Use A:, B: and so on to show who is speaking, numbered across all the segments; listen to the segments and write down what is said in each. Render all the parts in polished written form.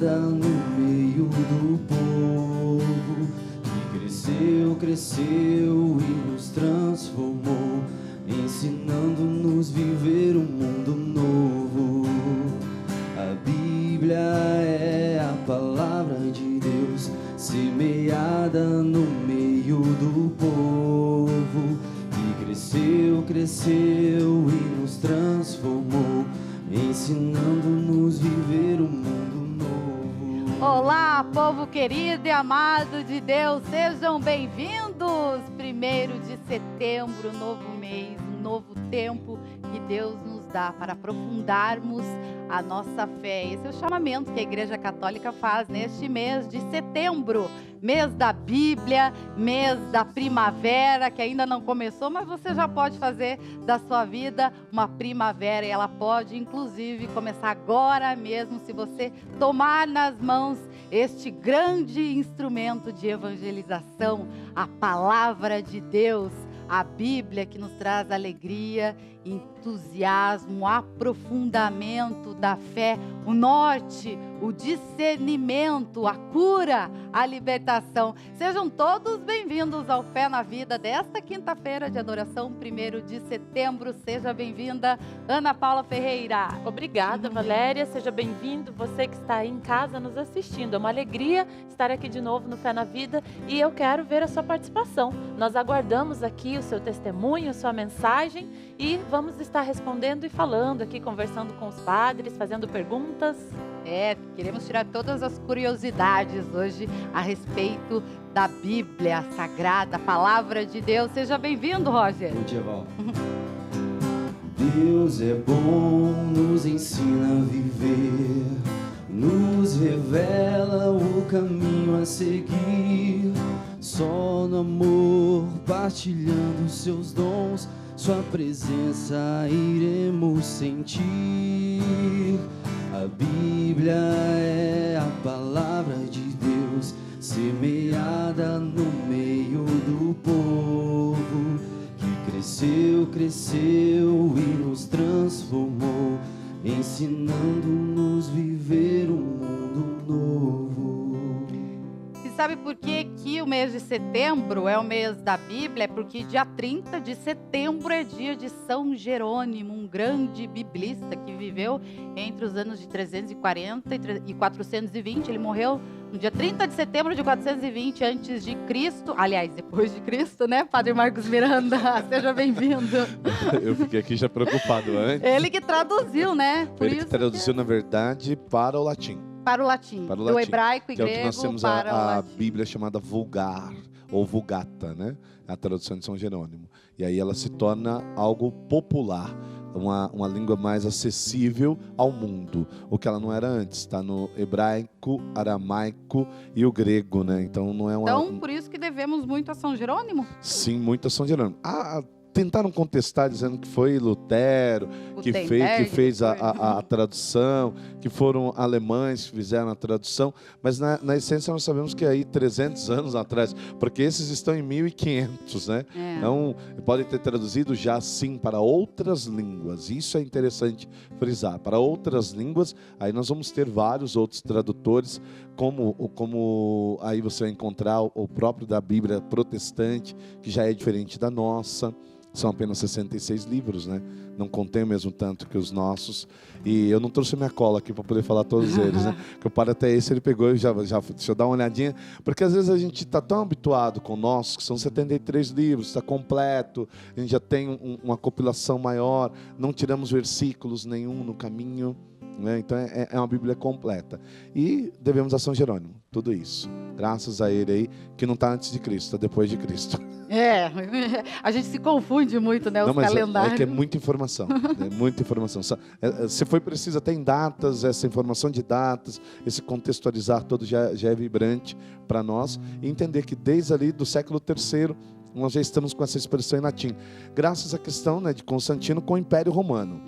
A: semeada no meio do povo, que cresceu, cresceu e nos transformou, ensinando-nos viver um mundo novo. A Bíblia é a palavra de Deus, semeada no meio do povo, que cresceu, cresceu e nos transformou, ensinando-nos viver um mundo novo.
B: Olá, povo querido e amado de Deus, sejam bem-vindos. 1º de setembro, novo mês, um novo tempo que Deus nos dá para aprofundarmos a nossa fé. Esse é o chamamento que a Igreja Católica faz neste mês de setembro, mês da Bíblia, mês da primavera, que ainda não começou, mas você já pode fazer da sua vida uma primavera, e ela pode, inclusive, começar agora mesmo, se você tomar nas mãos este grande instrumento de evangelização, a palavra de Deus, a Bíblia, que nos traz alegria, entusiasmo, aprofundamento da fé, o norte, o discernimento, a cura, a libertação. Sejam todos bem-vindos ao Fé na Vida desta quinta-feira de adoração, 1º de setembro. Seja bem-vinda, Ana Paula Ferreira.
C: Obrigada, Valéria. Seja bem-vindo, você que está aí em casa nos assistindo. É uma alegria estar aqui de novo no Fé na Vida e eu quero ver a sua participação. Nós aguardamos aqui o seu testemunho, a sua mensagem e vamos estar respondendo e falando aqui, conversando com os padres, fazendo perguntas.
B: Queremos tirar todas as curiosidades hoje a respeito da Bíblia Sagrada, a Palavra de Deus. Seja bem-vindo, Roger.
A: Bom dia, Val. Deus é bom, nos ensina a viver, nos revela o caminho a seguir. Só no amor, partilhando seus dons, sua presença iremos sentir. A Bíblia é a palavra de Deus, semeada no meio do povo, que cresceu, cresceu e nos transformou, ensinando-nos viver um mundo novo.
B: Sabe por que o mês de setembro é o mês da Bíblia? É porque dia 30 de setembro é dia de São Jerônimo, um grande biblista que viveu entre os anos de 340 e 420. Ele morreu no dia 30 de setembro de 420 antes de Cristo. Aliás, depois de Cristo, né, Padre Marcos Miranda? Seja bem-vindo.
D: Eu fiquei aqui já preocupado antes.
B: Ele que traduziu, né?
D: Ele que traduziu, na verdade, para o latim.
B: Para o latim, do hebraico e
D: grego,
B: que é o que
D: nós temos a Bíblia chamada Vulgar, ou Vulgata, né? A tradução de São Jerônimo. E aí ela se torna algo popular, uma língua mais acessível ao mundo, o que ela não era antes. Está no hebraico, aramaico e o grego, né? Então não é uma...
B: Então, por isso que devemos muito a São Jerônimo?
D: Sim, muito a São Jerônimo. Tentaram contestar dizendo que foi Lutero que fez a tradução, que foram alemães que fizeram a tradução, mas na essência nós sabemos que aí 300 anos atrás, porque esses estão em 1500, né? Então pode ter traduzido já sim para outras línguas. Isso é interessante frisar, para outras línguas. Aí nós vamos ter vários outros tradutores, como aí você vai encontrar o próprio da Bíblia protestante, que já é diferente da nossa. São apenas 66 livros, né? Não contém o mesmo tanto que os nossos. E eu não trouxe minha cola aqui para poder falar todos eles, né? Que o padre até esse ele pegou e já deixa eu dar uma olhadinha. Porque às vezes a gente está tão habituado com o nosso, que são 73 livros, está completo, a gente já tem uma compilação maior, não tiramos versículos nenhum no caminho, né? Então é uma Bíblia completa. E devemos a São Jerônimo, tudo isso. Graças a ele aí, que não está antes de Cristo, está depois de Cristo.
B: A gente se confunde muito, né? Os
D: mas
B: calendários.
D: É que é muita informação, muita informação. Se foi preciso até em datas, essa informação de datas, esse contextualizar todo já é vibrante para nós. E entender que desde ali do século III, nós já estamos com essa expressão em latim. Graças à questão, né, de Constantino com o Império Romano.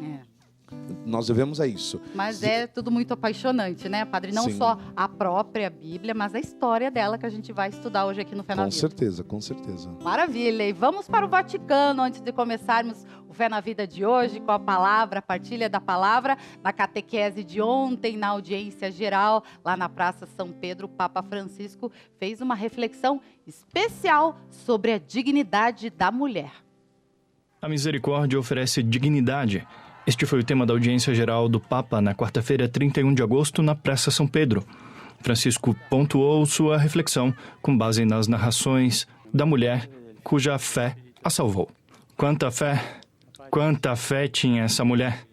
D: nós devemos a isso.
B: Mas é tudo muito apaixonante, né, padre? Não
D: Sim.
B: só a própria Bíblia, mas a história dela que a gente vai estudar hoje aqui no Fé na
D: Com
B: Vida.
D: certeza, com certeza.
B: Maravilha! E vamos para o Vaticano antes de começarmos o Fé na Vida de hoje com a palavra, a partilha da palavra. Na catequese de ontem, na audiência geral, lá na Praça São Pedro, o Papa Francisco fez uma reflexão especial sobre a dignidade da mulher.
E: A misericórdia oferece dignidade. Este foi o tema da audiência geral do Papa na quarta-feira, 31 de agosto, na Praça São Pedro. Francisco pontuou sua reflexão com base nas narrações da mulher cuja fé a salvou. Quanta fé tinha essa mulher!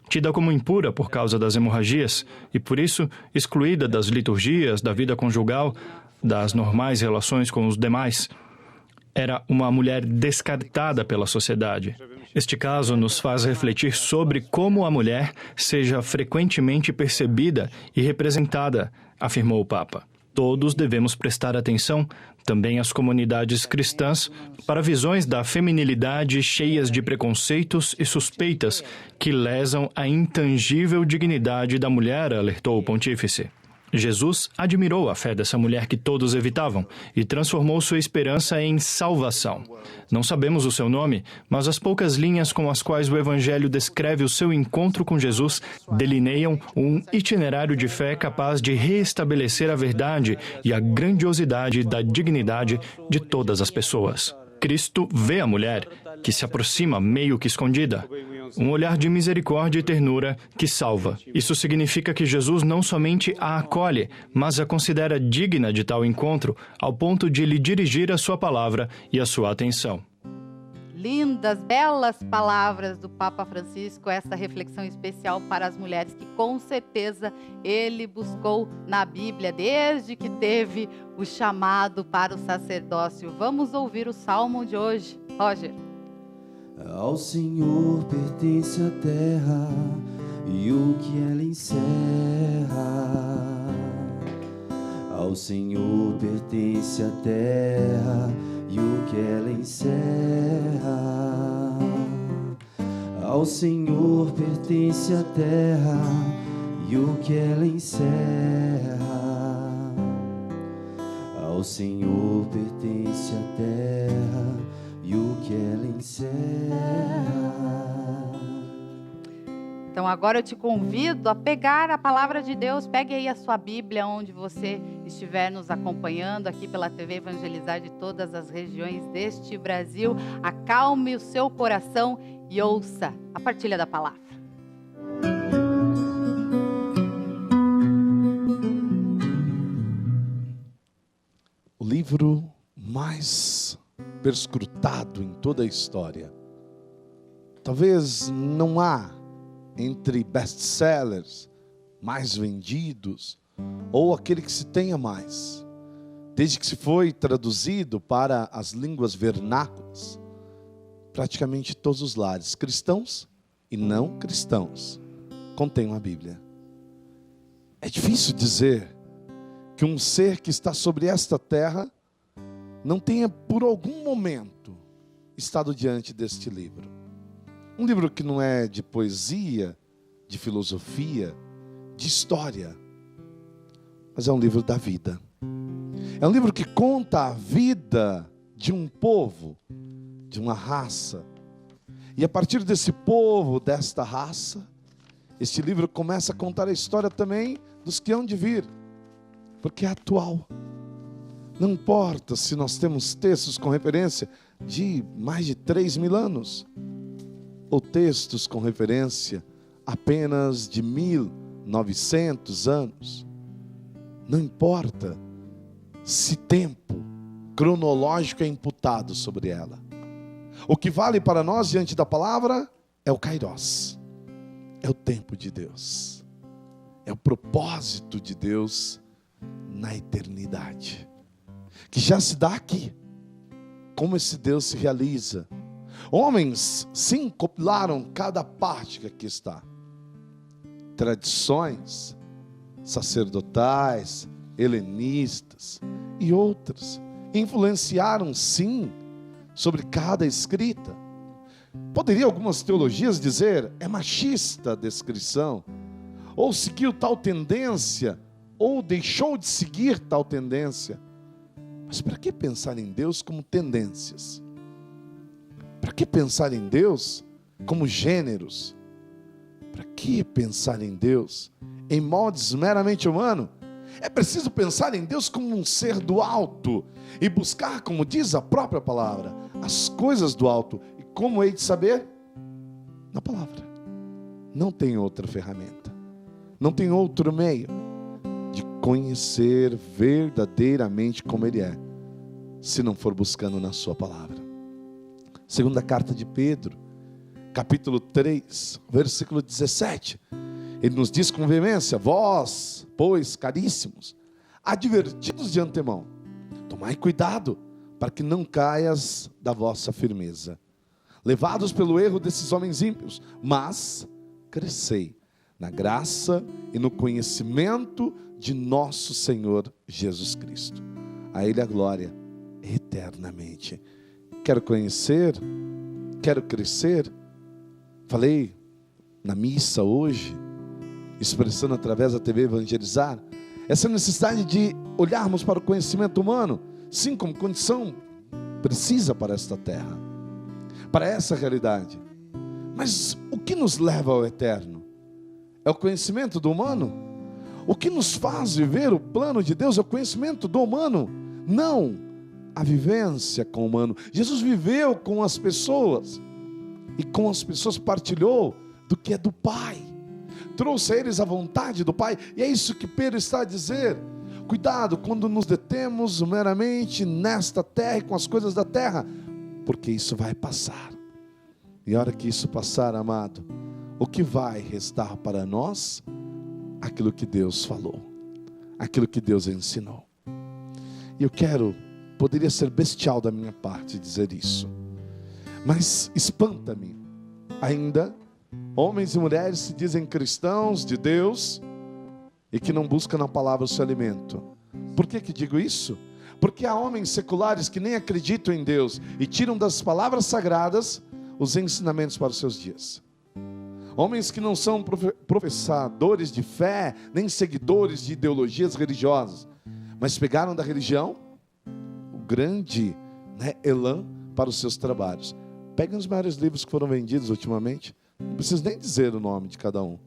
E: Tida como impura por causa das hemorragias e, por isso, excluída das liturgias, da vida conjugal, das normais relações com os demais. Era uma mulher descartada pela sociedade. Este caso nos faz refletir sobre como a mulher seja frequentemente percebida e representada, afirmou o Papa. Todos devemos prestar atenção, também as comunidades cristãs, para visões da feminilidade cheias de preconceitos e suspeitas que lesam a intangível dignidade da mulher, alertou o pontífice. Jesus admirou a fé dessa mulher que todos evitavam e transformou sua esperança em salvação. Não sabemos o seu nome, mas as poucas linhas com as quais o Evangelho descreve o seu encontro com Jesus delineiam um itinerário de fé capaz de reestabelecer a verdade e a grandiosidade da dignidade de todas as pessoas. Cristo vê a mulher, que se aproxima meio que escondida. Um olhar de misericórdia e ternura que salva. Isso significa que Jesus não somente a acolhe, mas a considera digna de tal encontro, ao ponto de lhe dirigir a sua palavra e a sua atenção.
B: Lindas, belas palavras do Papa Francisco, essa reflexão especial para as mulheres que com certeza ele buscou na Bíblia desde que teve o chamado para o sacerdócio. Vamos ouvir o salmo de hoje. Roger.
A: Ao Senhor pertence a terra e o que ela encerra. Ao Senhor pertence a terra e o que ela encerra. Ao Senhor pertence a terra e o que ela encerra. Ao Senhor pertence a terra e o que ela encerra.
B: Então agora eu te convido a pegar a palavra de Deus, pegue aí a sua Bíblia onde você estiver nos acompanhando aqui pela TV Evangelizar de todas as regiões deste Brasil. Acalme o seu coração e ouça a partilha da palavra.
D: O livro mais perscrutado em toda a história. Talvez não há entre best-sellers mais vendidos ou aquele que se tenha mais. Desde que se foi traduzido para as línguas vernáculas, praticamente todos os lares, cristãos e não cristãos, contêm uma Bíblia. É difícil dizer que um ser que está sobre esta terra não tenha por algum momento estado diante deste livro. Um livro que não é de poesia, de filosofia, de história, mas é um livro da vida. É um livro que conta a vida de um povo, de uma raça. E a partir desse povo, desta raça, este livro começa a contar a história também dos que hão de vir, porque é atual. Não importa se nós temos textos com referência de mais de 3.000 anos, ou textos com referência apenas de 1.900 anos. Não importa se tempo cronológico é imputado sobre ela. O que vale para nós diante da palavra é o Kairos, é o tempo de Deus, é o propósito de Deus na eternidade, que já se dá aqui. Como esse Deus se realiza. Homens, sim, compilaram cada parte que aqui está. Tradições sacerdotais, helenistas e outras influenciaram, sim, sobre cada escrita. Poderia algumas teologias dizer, é machista a descrição, ou seguiu tal tendência, ou deixou de seguir tal tendência. Mas para que pensar em Deus como tendências? Para que pensar em Deus como gêneros? Para que pensar em Deus em moldes meramente humanos? É preciso pensar em Deus como um ser do alto e buscar, como diz a própria palavra, as coisas do alto. E como hei de saber? Na palavra. Não tem outra ferramenta, não tem outro meio de conhecer verdadeiramente como Ele é, se não for buscando na sua palavra. Segunda carta de Pedro, capítulo 3, versículo 17, ele nos diz com veemência: vós, pois, caríssimos, advertidos de antemão, tomai cuidado para que não caias da vossa firmeza, levados pelo erro desses homens ímpios, mas crescei na graça e no conhecimento de nosso Senhor Jesus Cristo. A Ele a glória eternamente. Quero conhecer, quero crescer. Falei na missa hoje, expressando através da TV Evangelizar, essa necessidade de olharmos para o conhecimento humano, sim, como condição precisa para esta terra, para essa realidade. Mas o que nos leva ao eterno? É o conhecimento do humano? O que nos faz viver o plano de Deus é o conhecimento do humano? Não, a vivência com o humano. Jesus viveu com as pessoas, e com as pessoas partilhou do que é do Pai, trouxe a eles a vontade do Pai. E é isso que Pedro está a dizer: cuidado quando nos detemos meramente nesta terra e com as coisas da terra, porque isso vai passar. E a hora que isso passar, amado, o que vai restar para nós? Aquilo que Deus falou, aquilo que Deus ensinou. E eu poderia ser bestial da minha parte dizer isso, mas espanta-me ainda homens e mulheres que se dizem cristãos de Deus e que não buscam na palavra o seu alimento. Por que digo isso? Porque há homens seculares que nem acreditam em Deus e tiram das palavras sagradas os ensinamentos para os seus dias. Homens que não são professadores de fé, nem seguidores de ideologias religiosas, mas pegaram da religião o grande elan para os seus trabalhos. Peguem os maiores livros que foram vendidos ultimamente, não preciso nem dizer o nome de cada um,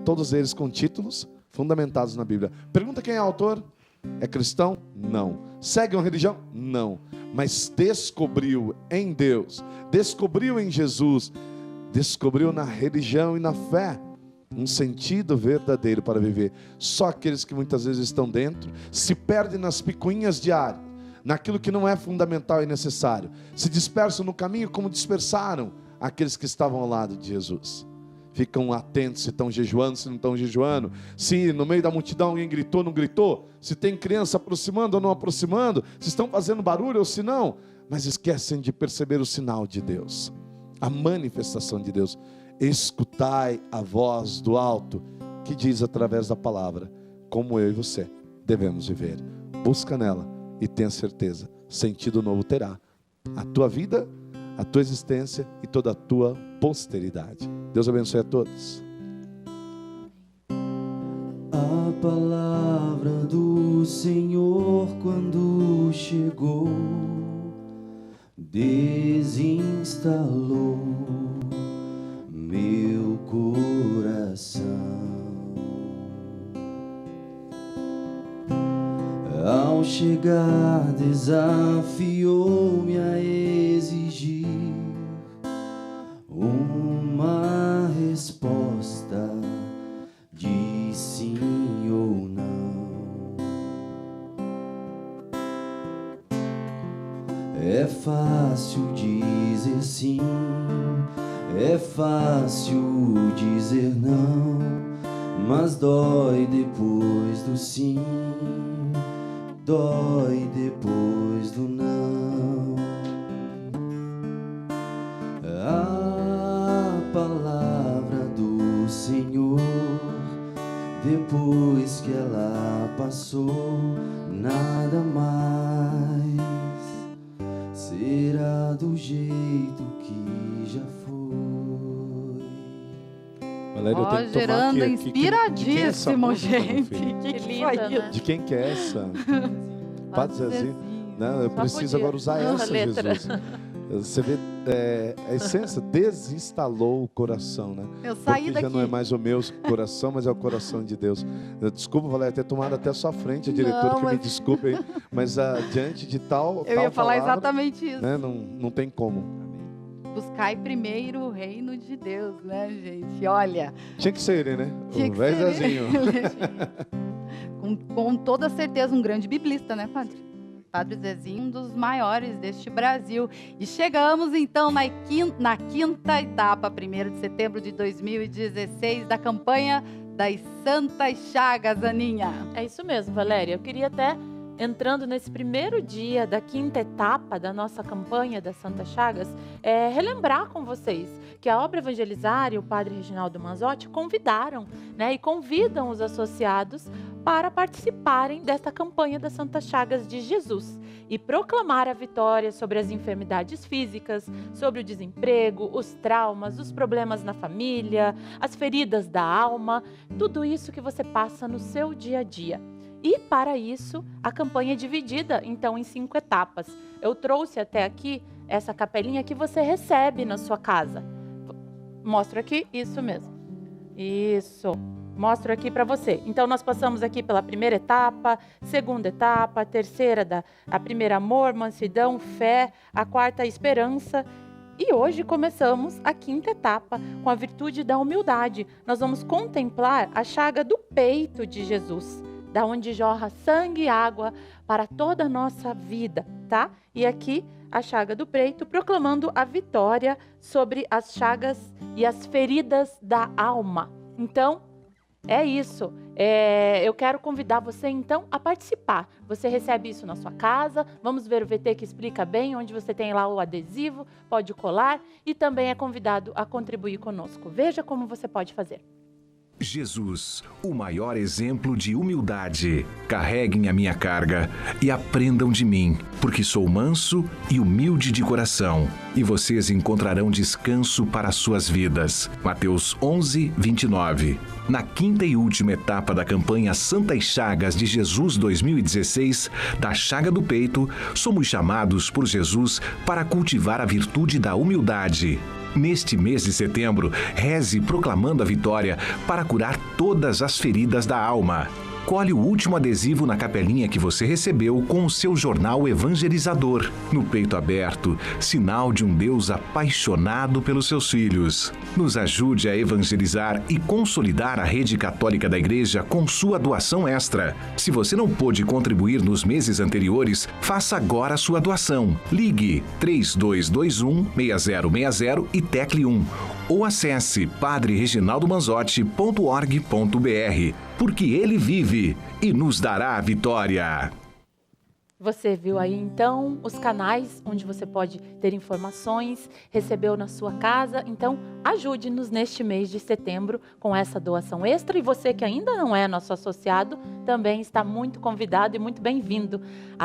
D: todos eles com títulos fundamentados na Bíblia. Pergunta quem é o autor: é cristão? Não. Segue uma religião? Não. Mas descobriu em Deus, descobriu em Jesus, descobriu na religião e na fé um sentido verdadeiro para viver. Só aqueles que muitas vezes estão dentro se perdem nas picuinhas diárias, naquilo que não é fundamental e necessário, se dispersam no caminho como dispersaram aqueles que estavam ao lado de Jesus. Ficam atentos se estão jejuando, se não estão jejuando, se no meio da multidão alguém gritou, não gritou, se tem criança aproximando ou não aproximando, se estão fazendo barulho ou se não, mas esquecem de perceber o sinal de Deus, a manifestação de Deus. Escutai a voz do alto, que diz através da palavra como eu e você devemos viver. Busca nela e tenha certeza, sentido novo terá a tua vida, a tua existência e toda a tua posteridade. Deus abençoe a todos.
A: A palavra do Senhor quando chegou, desinstalou meu coração. Ao chegar desafiou-me a exigir uma resposta de sim ou não. É fácil dizer sim, é fácil dizer não, mas dói depois do sim, dói depois do não. A palavra do Senhor, depois que ela passou, nada mais será do jeito que já foi.
D: Valéria, eu tenho que tomar
B: gerando
D: aqui.
B: inspiradíssimo, gente.
C: Que
B: foi
C: linda,
B: isso?
C: né?
D: De quem que é essa? Padre Zezinho. Não, eu
C: Só
D: preciso
C: podia.
D: agora usar
C: Essa
D: essa,
C: letra.
D: Jesus. Você vê, a essência desinstalou o coração, né?
B: Eu saí
D: Porque
B: daqui.
D: já não é mais o meu coração, mas é o coração de Deus. Desculpa, Valéria, ter tomado até a sua frente, a diretora,
B: Não,
D: que me
B: mas-
D: desculpe aí, mas diante de tal
B: Eu ia falar
D: palavra,
B: exatamente isso.
D: né, não tem como.
B: Buscai primeiro o reino de Deus, né, gente? Olha,
D: Tinha que ser ele, né?
B: tinha
D: O
B: que
D: velho
B: ser
D: Zezinho.
B: ele. com toda certeza, um grande biblista, né, padre? Padre Zezinho, um dos maiores deste Brasil. E chegamos, então, na quinta etapa, 1º de setembro de 2016, da campanha das Santas Chagas, Aninha.
C: É isso mesmo, Valéria. Eu queria até, entrando nesse primeiro dia da quinta etapa da nossa campanha das Santas Chagas, relembrar com vocês que a Obra Evangelizar e o Padre Reginaldo Manzotti convidaram, né, e convidam os associados para participarem desta campanha das Santas Chagas de Jesus e proclamar a vitória sobre as enfermidades físicas, sobre o desemprego, os traumas, os problemas na família, as feridas da alma, tudo isso que você passa no seu dia a dia. E para isso, a campanha é dividida, então, em 5 etapas. Eu trouxe até aqui essa capelinha que você recebe na sua casa. Mostro aqui, isso mesmo. Isso. Mostro aqui para você. Então, nós passamos aqui pela primeira etapa, segunda etapa, a terceira, a primeira amor, mansidão, fé, a quarta esperança. E hoje começamos a quinta etapa, com a virtude da humildade. Nós vamos contemplar a chaga do peito de Jesus, da onde jorra sangue e água para toda a nossa vida, tá? E aqui a chaga do peito, proclamando a vitória sobre as chagas e as feridas da alma. Então, é isso. Eu quero convidar você, então, a participar. Você recebe isso na sua casa. Vamos ver o VT que explica bem, onde você tem lá o adesivo, pode colar e também é convidado a contribuir conosco. Veja como você pode fazer.
F: Jesus, o maior exemplo de humildade. Carreguem a minha carga e aprendam de mim, porque sou manso e humilde de coração, e vocês encontrarão descanso para as suas vidas. Mateus 11, 29. Na quinta e última etapa da campanha Santas Chagas de Jesus 2016, da chaga do peito, somos chamados por Jesus para cultivar a virtude da humildade. Neste mês de setembro, reze proclamando a vitória para curar todas as feridas da alma. Colhe o último adesivo na capelinha que você recebeu com o seu jornal evangelizador. No peito aberto, sinal de um Deus apaixonado pelos seus filhos. Nos ajude a evangelizar e consolidar a rede católica da Igreja com sua doação extra. Se você não pôde contribuir nos meses anteriores, faça agora a sua doação. Ligue 3221-6060 e tecle 1. Ou acesse padrereginaldomanzotti.org.br, porque ele vive e nos dará a vitória.
C: Você viu aí, então, os canais onde você pode ter informações, recebeu na sua casa. Então, ajude-nos neste mês de setembro com essa doação extra. E você que ainda não é nosso associado, também está muito convidado e muito bem-vindo.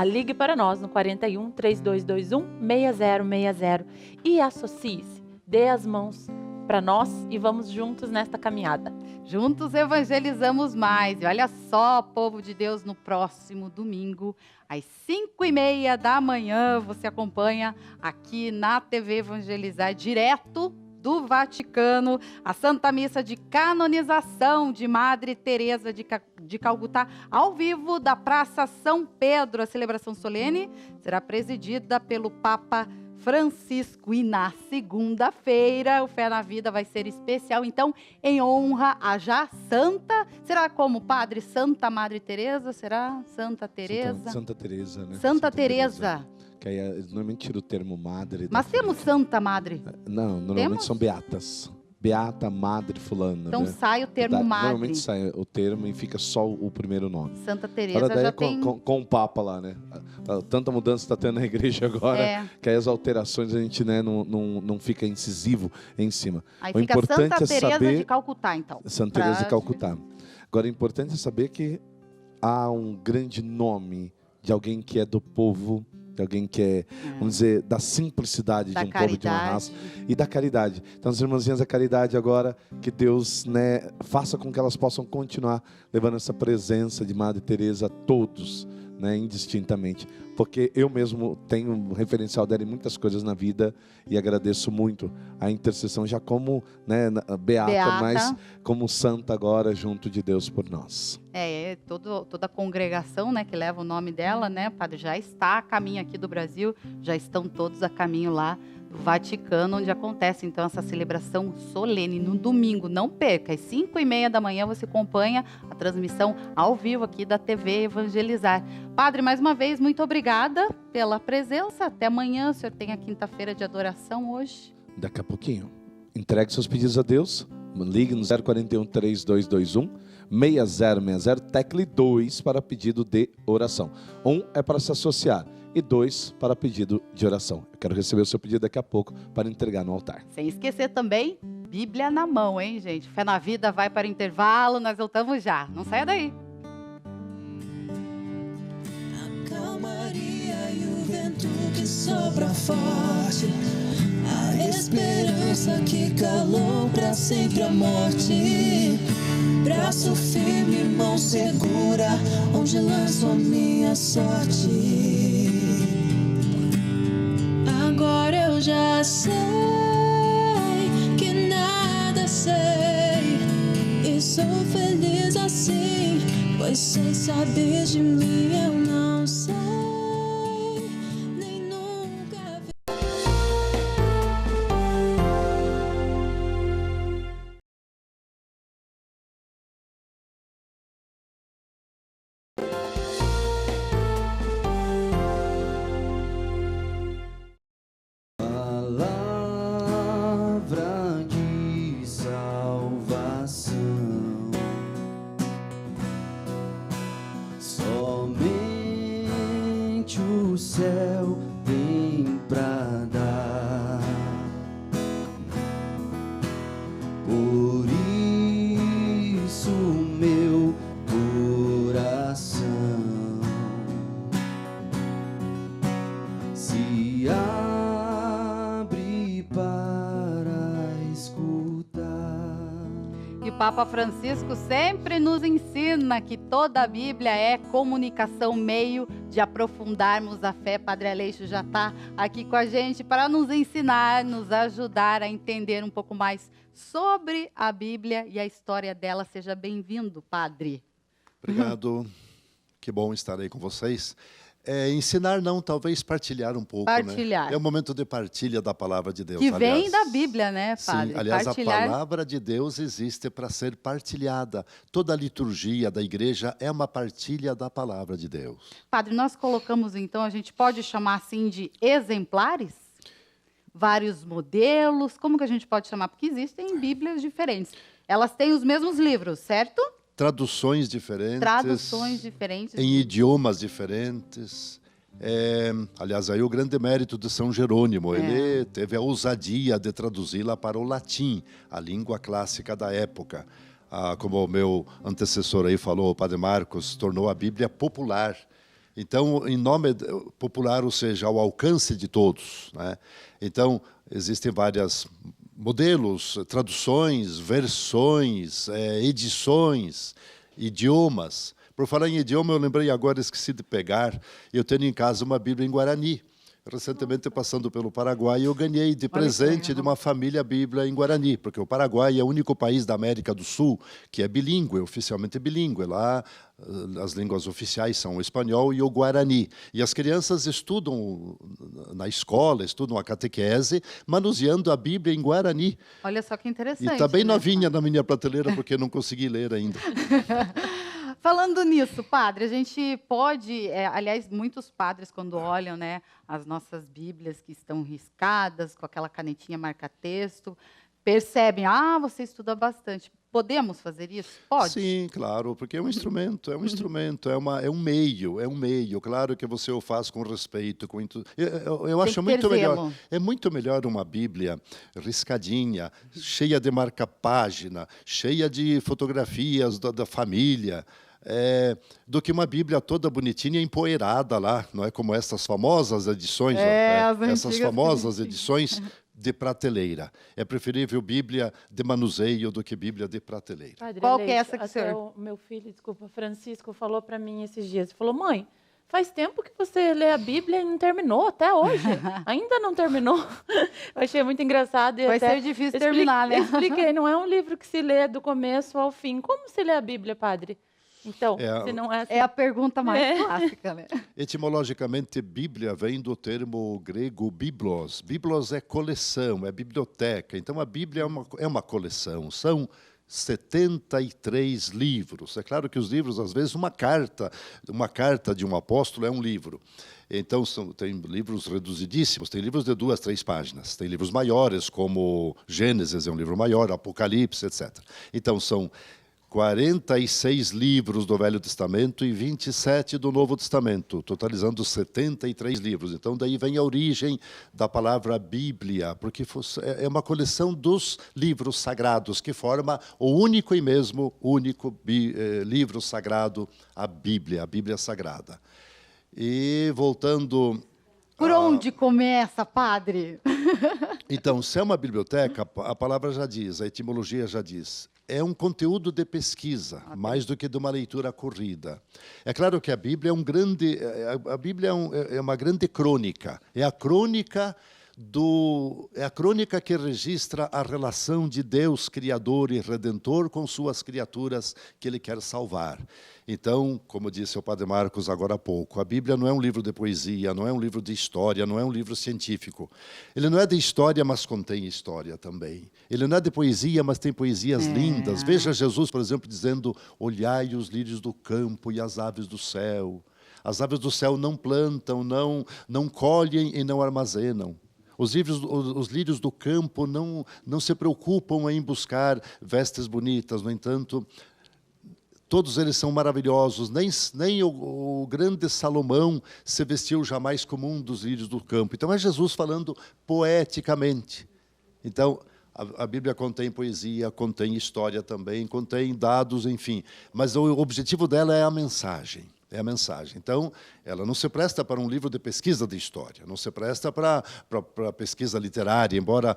C: Ligue para nós no 41 3221 6060 e associe-se. Dê as mãos para nós e vamos juntos nesta caminhada.
B: Juntos evangelizamos mais. E olha só, povo de Deus, no próximo domingo, às 5h30 da manhã, você acompanha aqui na TV Evangelizar, direto do Vaticano, a Santa Missa de Canonização de Madre Teresa de Calcutá, ao vivo da Praça São Pedro. A celebração solene será presidida pelo Papa Francisco, e na segunda-feira o Fé na Vida vai ser especial, então, em honra a já Santa, será como Padre Santa Madre Teresa? Será Santa Teresa?
D: Santa Teresa, né?
B: Santa Teresa.
D: Que aí normalmente tira o termo madre.
B: Mas temos Santa Madre.
D: Não, normalmente
B: Temos?
D: são beatas. Beata, madre, fulano.
B: Então
D: né?
B: sai o termo madre.
D: Normalmente sai o termo e fica só o primeiro nome.
B: Santa
D: Agora
B: Teresa
D: daí
B: já
D: é
B: tem...
D: com o Papa lá, né? Tanta mudança está tendo na igreja agora, que aí as alterações a gente, né, não fica incisivo em cima.
B: Aí
D: O
B: fica
D: importante
B: Santa
D: é
B: Teresa
D: saber-
B: de Calcutá, então.
D: Santa Teresa de Calcutá. Agora, o importante é saber que há um grande nome de alguém que é do povo de alguém que é, vamos dizer, da simplicidade de um povo, de uma raça, e da caridade. Então, as irmãzinhas da caridade agora, que Deus, né, faça com que elas possam continuar levando essa presença de Madre Teresa a todos, né, indistintamente, porque eu mesmo tenho um referencial dela em muitas coisas na vida e agradeço muito a intercessão, já como, né, beata, mas como santa agora junto de Deus por nós.
B: Toda a congregação, né, que leva o nome dela, né, padre, já está a caminho aqui do Brasil, já estão todos a caminho lá do Vaticano, onde acontece então essa celebração solene no domingo. Não perca, às 5h30 da manhã você acompanha a transmissão ao vivo aqui da TV Evangelizar. Padre, mais uma vez, muito obrigada pela presença. Até amanhã. O senhor tem a quinta-feira de adoração hoje.
D: Daqui a pouquinho. Entregue seus pedidos a Deus. Ligue no 041-3221 6060, tecle 2 para pedido de oração. 1 é para se associar e 2 para pedido de oração. Eu quero receber o seu pedido daqui a pouco para entregar no altar.
B: Sem esquecer também, Bíblia na mão, hein, gente? Fé na Vida vai para intervalo, nós voltamos já. Não saia daí.
G: A calmaria e o vento que sopra forte, a esperança que calou pra sempre a morte. Braço firme, mão segura, onde lanço a minha sorte. Agora eu já sei que nada sei, e sou feliz assim, pois sem saber de mim eu não sei.
A: O céu tem pra dar, por isso meu coração se abre para escutar.
B: E o Papa Francisco sempre nos ensina que toda a Bíblia é comunicação, meio de aprofundarmos a fé. Padre Aleixo já está aqui com a gente para nos ensinar, nos ajudar a entender um pouco mais sobre a Bíblia e a história dela. Seja bem-vindo, Padre.
H: Obrigado, que bom estar aí com vocês. Ensinar não, talvez partilhar um pouco.
B: Partilhar.
H: Né? É um momento de partilha da palavra de Deus.
B: Que vem da Bíblia, né, Padre?
H: Sim, aliás,
B: partilhar...
H: a palavra de Deus existe para ser partilhada. Toda a liturgia da igreja é uma partilha da palavra de Deus.
B: Padre, nós colocamos então, a gente pode chamar assim de exemplares? Vários modelos, como que a gente pode chamar? Porque existem Bíblias diferentes. Elas têm os mesmos livros, certo?
H: Traduções diferentes.
B: Traduções diferentes.
H: Em idiomas diferentes. Aliás, aí o grande mérito de São Jerônimo. Ele teve a ousadia de traduzi-la para o latim, a língua clássica da época. Como o meu antecessor aí falou, o Padre Marcos, tornou a Bíblia popular. Então, em nome popular, ou seja, ao alcance de todos, né? Então, existem várias modelos, traduções, versões, edições, idiomas. Por falar em idioma, eu lembrei agora, esqueci de pegar, eu tenho em casa uma Bíblia em Guarani. Recentemente, passando pelo Paraguai, eu ganhei de presente de uma família a Bíblia em Guarani, porque o Paraguai é o único país da América do Sul que é bilíngue, oficialmente bilíngue. Lá, as línguas oficiais são o espanhol e o Guarani. E as crianças estudam na escola, estudam a catequese, manuseando a Bíblia em Guarani.
B: Olha só que interessante.
H: E está bem novinha na minha prateleira, porque não consegui ler ainda.
B: Falando nisso, padre, a gente pode, aliás, muitos padres quando olham, né, as nossas Bíblias que estão riscadas, com aquela canetinha marca-texto, percebem, você estuda bastante. Podemos fazer isso? Pode?
H: Sim, claro, porque é um instrumento, é um meio. Claro que você o faz com respeito, eu acho muito melhor. É muito melhor uma Bíblia riscadinha, cheia de marca-página, cheia de fotografias da família. Do que uma Bíblia toda bonitinha empoeirada lá, não é como essas famosas edições, essas famosas edições de prateleira. É preferível Bíblia de manuseio do que Bíblia de prateleira.
C: Padre
B: Qual
C: Leite,
B: que é essa que o senhor...
C: o meu filho, Francisco, falou para mim esses dias. Ele falou, mãe, faz tempo que você lê a Bíblia e não terminou, até hoje. Ainda não terminou. Eu achei muito engraçado.
B: Vai ser difícil terminar, né?
C: Expliquei, não é um livro que se lê do começo ao fim. Como se lê a Bíblia, padre? Então, se não é assim...
B: É a pergunta mais clássica, né?
H: Etimologicamente, Bíblia vem do termo grego biblos. Biblos é coleção, é biblioteca. Então, a Bíblia é uma coleção. São 73 livros. É claro que os livros, às vezes, uma carta de um apóstolo é um livro. Então, tem livros reduzidíssimos, tem livros de 2, 3 páginas. Tem livros maiores, como Gênesis é um livro maior, Apocalipse, etc. Então, são 46 livros do Velho Testamento e 27 do Novo Testamento, totalizando 73 livros. Então, daí vem a origem da palavra Bíblia, porque é uma coleção dos livros sagrados que forma o único livro sagrado, a Bíblia Sagrada. E voltando...
B: Por onde começa, padre?
H: Então, se é uma biblioteca, a palavra já diz, a etimologia já diz, é um conteúdo de pesquisa, mais do que de uma leitura corrida. É claro que a Bíblia é uma grande crônica. É a crônica que registra a relação de Deus, Criador e Redentor, com suas criaturas que Ele quer salvar. Então, como disse o Padre Marcos agora há pouco, a Bíblia não é um livro de poesia, não é um livro de história, não é um livro científico. Ele não é de história, mas contém história também. Ele não é de poesia, mas tem poesias lindas. Veja Jesus, por exemplo, dizendo, olhai os lírios do campo e as aves do céu. As aves do céu não plantam, não colhem e não armazenam. Os lírios do campo não se preocupam em buscar vestes bonitas, no entanto, todos eles são maravilhosos. Nem o grande Salomão se vestiu jamais como um dos lírios do campo. Então, é Jesus falando poeticamente. Então, a Bíblia contém poesia, contém história também, contém dados, enfim. Mas o objetivo dela é a mensagem. É a mensagem. Então, ela não se presta para um livro de pesquisa de história, não se presta para pesquisa literária, embora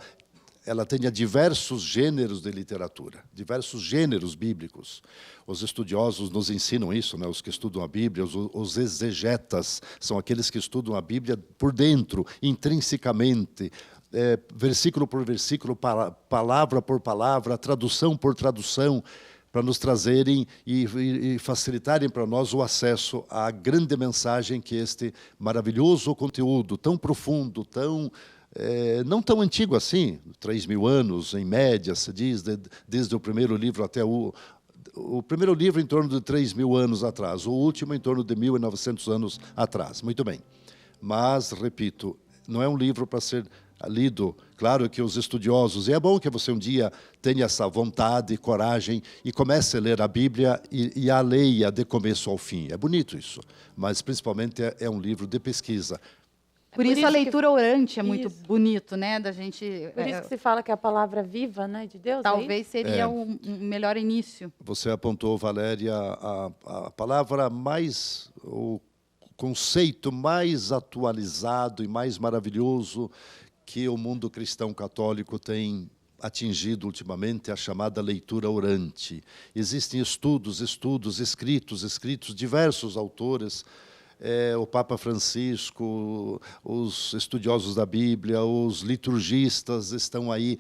H: ela tenha diversos gêneros de literatura, diversos gêneros bíblicos. Os estudiosos nos ensinam isso, né? Os que estudam a Bíblia, os exegetas, são aqueles que estudam a Bíblia por dentro, intrinsecamente, versículo por versículo, palavra por palavra, tradução por tradução, para nos trazerem e facilitarem para nós o acesso à grande mensagem que este maravilhoso conteúdo, tão profundo, não tão antigo assim, 3.000 anos em média, se diz, desde o primeiro livro até o primeiro livro em torno de 3.000 anos atrás, o último em torno de 1.900 anos atrás. Muito bem. Mas, repito, não é um livro para ser lido. Claro que os estudiosos, e é bom que você um dia tenha essa vontade e coragem e comece a ler a Bíblia e a leia de começo ao fim. É bonito isso, mas principalmente é um livro de pesquisa.
B: Por isso a leitura orante é muito bonito, né? Da gente.
C: Por isso que se fala que é a palavra viva, né, de Deus.
B: Talvez seria um melhor início.
H: Você apontou, Valéria, a palavra o conceito mais atualizado e mais maravilhoso que o mundo cristão católico tem atingido ultimamente, a chamada leitura orante. Existem estudos, escritos, diversos autores, o Papa Francisco, os estudiosos da Bíblia, os liturgistas estão aí.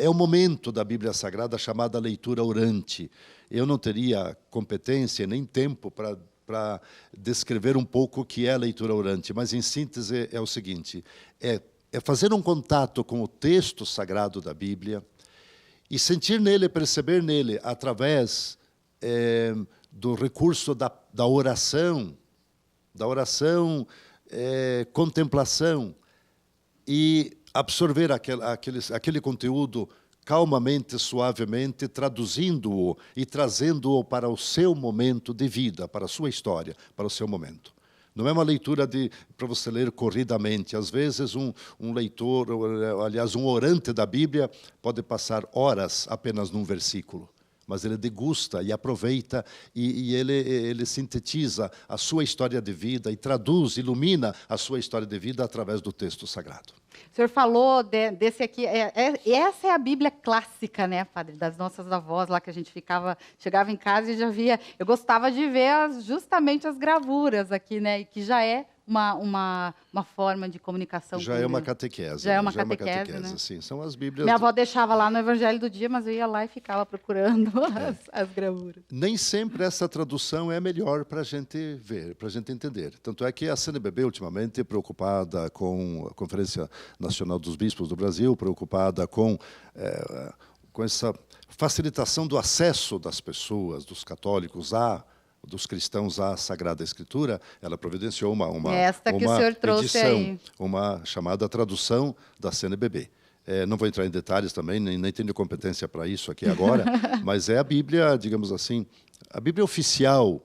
H: É o momento da Bíblia Sagrada chamada leitura orante. Eu não teria competência nem tempo para descrever um pouco o que é a leitura orante, mas, em síntese, é o seguinte, é fazer um contato com o texto sagrado da Bíblia e sentir nele, perceber nele, através do recurso da oração, contemplação, e absorver aquele conteúdo calmamente, suavemente, traduzindo-o e trazendo-o para o seu momento de vida, para a sua história, para o seu momento. Não é uma leitura para você ler corridamente. Às vezes, um leitor, aliás, um orante da Bíblia, pode passar horas apenas num versículo. Mas ele degusta e aproveita e ele sintetiza a sua história de vida e traduz, ilumina a sua história de vida através do texto sagrado.
B: O senhor falou desse aqui, essa é a Bíblia clássica, né, padre, das nossas avós lá, que a gente chegava em casa e já via. Eu gostava de ver justamente as gravuras aqui, né, e que já é uma forma de comunicação.
H: Já é uma catequese.
B: Já é uma catequese, né?
H: Sim, são as Bíblias.
B: Minha avó deixava lá no Evangelho do Dia, mas eu ia lá e ficava procurando as gravuras.
H: Nem sempre essa tradução é melhor para a gente ver, para a gente entender. Tanto é que a CNBB, ultimamente, preocupada com a Conferência Nacional dos Bispos do Brasil, preocupada com essa facilitação do acesso das pessoas, dos católicos dos cristãos à Sagrada Escritura, ela providenciou uma
B: que o senhor trouxe
H: edição,
B: aí.
H: uma chamada tradução da CNBB. Não vou entrar em detalhes também, nem tenho competência para isso aqui agora, mas é a Bíblia, digamos assim, a Bíblia oficial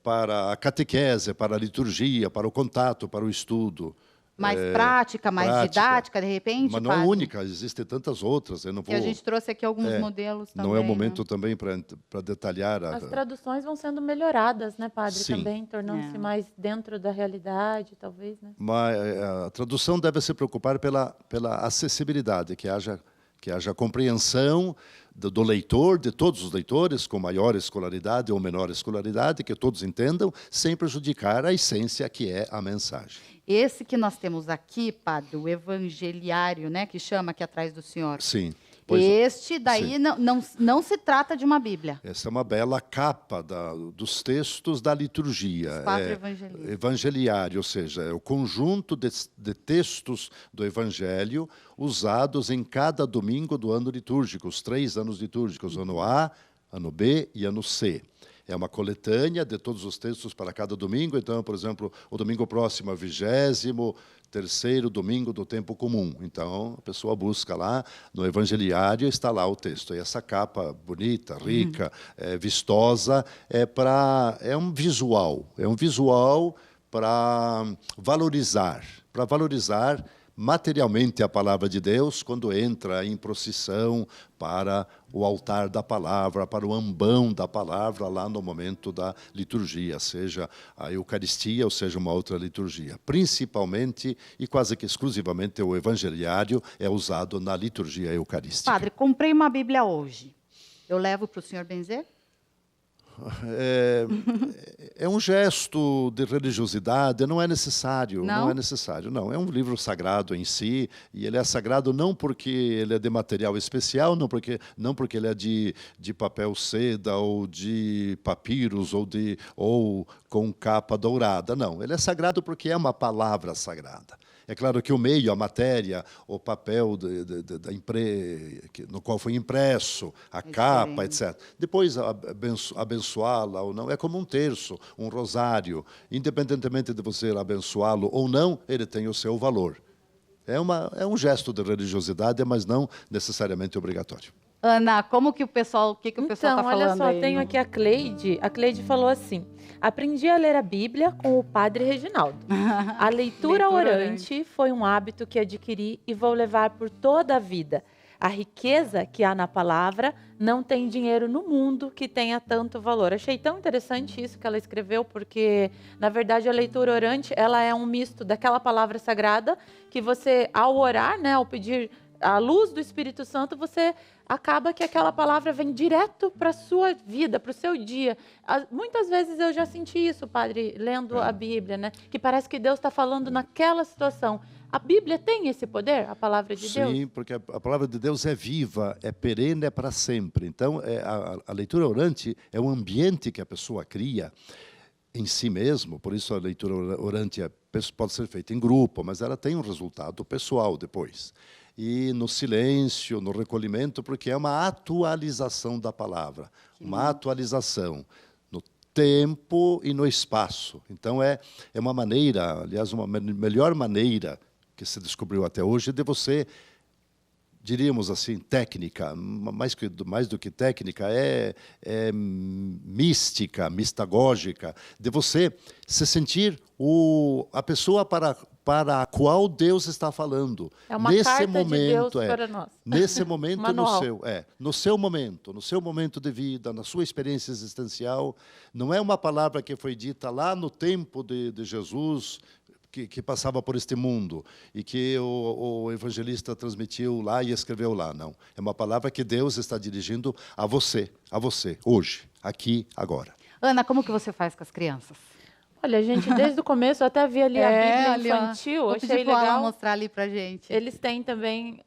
H: para a catequese, para a liturgia, para o contato, para o estudo.
B: Mais prática, mais didática, de repente,
H: mas não é única, existem tantas outras. Eu não vou...
B: E a gente trouxe aqui alguns modelos também.
H: Não é o momento também para detalhar.
C: As traduções vão sendo melhoradas, né, padre?
H: Sim.
C: Também, tornando-se mais dentro da realidade, talvez, né?
H: Mas a tradução deve se preocupar pela acessibilidade, que haja compreensão do leitor, de todos os leitores, com maior escolaridade ou menor escolaridade, que todos entendam, sem prejudicar a essência que é a mensagem.
B: Esse que nós temos aqui, padre, o evangeliário, né, que chama aqui atrás do senhor.
H: Sim.
B: Este daí não se trata de uma Bíblia.
H: Essa é uma bela capa dos textos da liturgia.
B: Os 4 evangelhos.
H: Evangeliário, ou seja, é o conjunto de textos do Evangelho usados em cada domingo do ano litúrgico, os 3 anos litúrgicos, ano A, ano B e ano C. É uma coletânea de todos os textos para cada domingo. Então, por exemplo, o domingo próximo é o 23º domingo do tempo comum. Então, a pessoa busca lá, no evangeliário está lá o texto. E essa capa bonita, rica, vistosa, é um visual para valorizar materialmente a palavra de Deus quando entra em procissão para o altar da palavra, para o ambão da palavra lá no momento da liturgia, seja a Eucaristia ou seja uma outra liturgia. Principalmente e quase que exclusivamente o evangeliário é usado na liturgia eucarística.
B: Padre, comprei uma Bíblia hoje. Eu levo para o senhor benzer?
H: É um gesto de religiosidade, não é necessário.
B: Não?
H: Não, é um livro sagrado em si, e ele é sagrado não porque ele é de material especial, não porque ele é de papel seda, ou de papiros, ou com capa dourada. Não, ele é sagrado porque é uma palavra sagrada. É claro que o meio, a matéria, o papel no qual foi impresso, a capa, etc. Depois, abençoá-la ou não, é como um terço, um rosário. Independentemente de você abençoá-lo ou não, ele tem o seu valor. É um gesto de religiosidade, mas não necessariamente obrigatório.
B: Ana, o que o pessoal está falando aí?
C: Olha só, tenho aqui a Cleide. A Cleide falou assim: aprendi a ler a Bíblia com o padre Reginaldo. A leitura orante foi um hábito que adquiri e vou levar por toda a vida. A riqueza que há na palavra, não tem dinheiro no mundo que tenha tanto valor. Achei tão interessante isso que ela escreveu, porque, na verdade, a leitura orante, ela é um misto daquela palavra sagrada que você, ao orar, né, ao pedir a luz do Espírito Santo, você acaba que aquela palavra vem direto para a sua vida, para o seu dia. Muitas vezes eu já senti isso, padre, lendo a Bíblia, né? Que parece que Deus está falando naquela situação. A Bíblia tem esse poder, a palavra de Deus?
H: Sim, porque a palavra de Deus é viva, é perene, é para sempre. Então, a leitura orante é um ambiente que a pessoa cria em si mesmo, por isso a leitura orante pode ser feita em grupo, mas ela tem um resultado pessoal depois. E no silêncio, no recolhimento, porque é uma atualização da palavra, uma atualização no tempo e no espaço. Então, é uma maneira, aliás, uma melhor maneira que se descobriu até hoje, de você, diríamos assim, técnica, mais do que técnica, é mística, mistagógica, de você se sentir a pessoa para a qual Deus está falando.
C: É uma
H: nesse
C: carta
H: momento,
C: de Deus para nós.
H: Nesse momento, no seu momento de vida, na sua experiência existencial, não é uma palavra que foi dita lá no tempo de Jesus, que passava por este mundo e que o evangelista transmitiu lá e escreveu lá, não. É uma palavra que Deus está dirigindo a você, hoje, aqui, agora.
B: Ana, como que você faz com as crianças?
C: Olha, gente, desde o começo eu até vi ali a Bíblia infantil,
B: Vou
C: achei
B: pedir pra ela
C: legal.
B: mostrar ali pra gente.
C: Eles têm também